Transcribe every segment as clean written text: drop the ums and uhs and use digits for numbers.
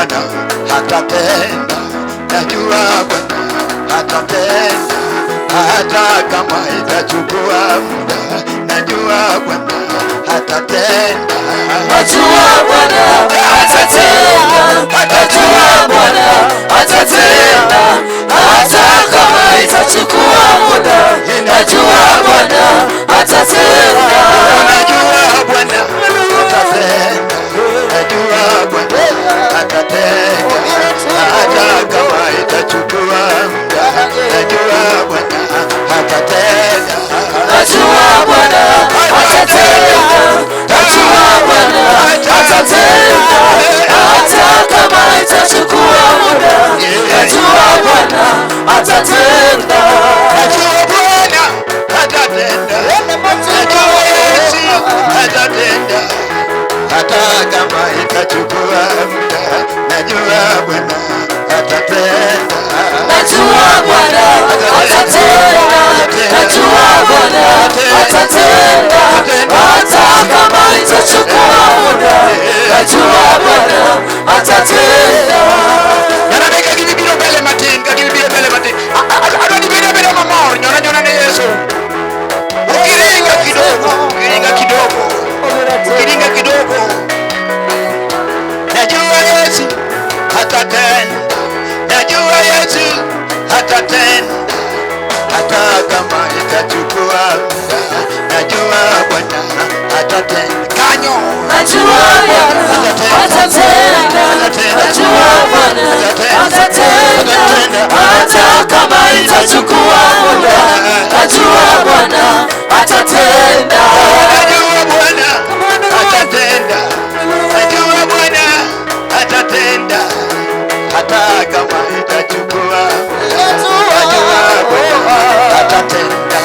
Bwana hatatenda, najua Bwana hatatenda, hata kama itachukua muda, najua Bwana hatatenda, najua Bwana hatatenda, najua Bwana hatatenda, hata kama itachukua muda, najua Bwana hatatenda, najua Bwana hatatenda, najua Bwana hatatenda, hata kama itachukua muda, najua Bwana hatatenda, najua Bwana hatatenda, najua Bwana hatatenda, hata kama itachukua muda, najua Bwana hatatenda, najua Bwana hatatenda, najua Yesu hatatenda, hata kama itachukua muda, najua Bwana hatatenda, najua Bwana hatatenda, najua Bwana hatatenda, hata kama itachukua muda, najua Bwana hatatenda. Yanabeka gilibilo mbele matinga, gilibilo mbele matinga. Anadibida mbele mamao, nyona ni Yesu. Ukiringa kidogo, ukiringa kidogo, ukiringa kidogo. Najua Yesu hatatenda, najua Yesu hatatenda, hata kama itachukua muda, najua Bwana hatatenda. Kanyo, Najua Bwana hatatenda, najua Bwana hatatenda, hata kama itachukua muda, najua Bwana hatatenda, najua Bwana hatatenda, najua Bwana hatatenda, hata kama itachukua muda, najua Bwana hatatenda,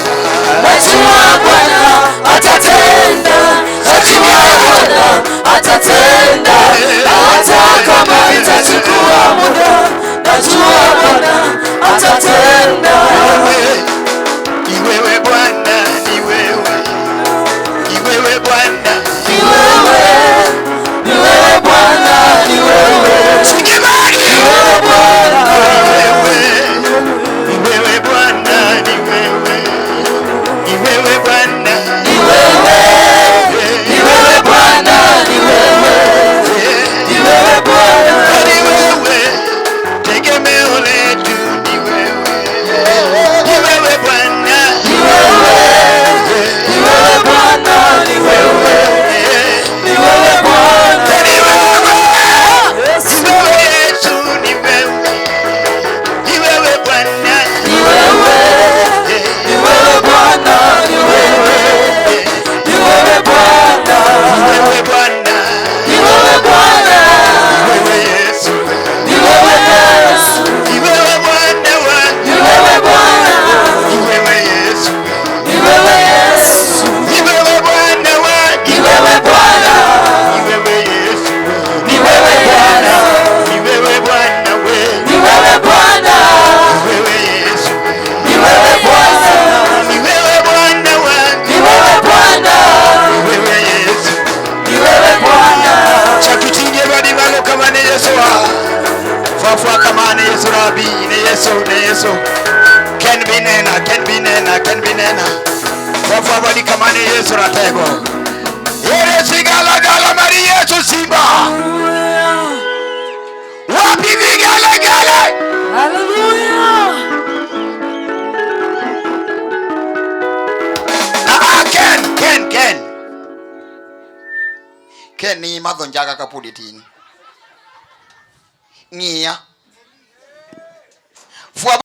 najua Bwana hatatenda, najua Bwana hatatenda, hata kama itachukua muda, najua Bwana hatatenda. Ni wewe Bwana, ni wewe, ni wewe Bwana, Ni wewe, ni wewe Bwana, ni wewe, Sikibaki, ni wewe Bwana, ni wewe Bwana, ni wewe, ni wewe Bwana, ni wewe, ni wewe Bwana, ni wewe, ni wewe Bwana, ni wewe, tegemeo letu ni wewe, ni wewe Bwana, ni wewe, ni wewe Bwana, ni wewe, ni wewe Bwana, ni wewe, ni wewe Yesu, ni wewe, ni wewe Bwana, ni wewe, ni wewe Bwana, ni wewe, ni wewe Bwana, ni wewe Bwana, ni wewe Bwana, ni wewe Yesu, ni wewe Yesu, ni wewe Bwana wangu, ni wewe Bwana, ni wewe Yesu, ni wewe Yesu, ni wewe Bwana wangu, ni wewe Bwana, ni wewe Yesu, ni wewe Bwana, ni wewe Bwana wewe, ni wewe Bwana, ni wewe Yesu, ni wewe Bwana, ni wewe Bwana wangu, ni wewe Bwana, ni wewe Yesu. ni wewe Bwana. Chakutinge badi balo kama ni Yesu wa Fafwa kama ni Yesu Rabi ni Yesu, ni Yesu Ken binena, ken binena, ken binena Fafwa badi kama ni Yesu ratego Yere sigala gala mari Yesu simba Wapi vigala gala Hallelujah. Ken ni madhon jaga kapulitin Ngia Fwa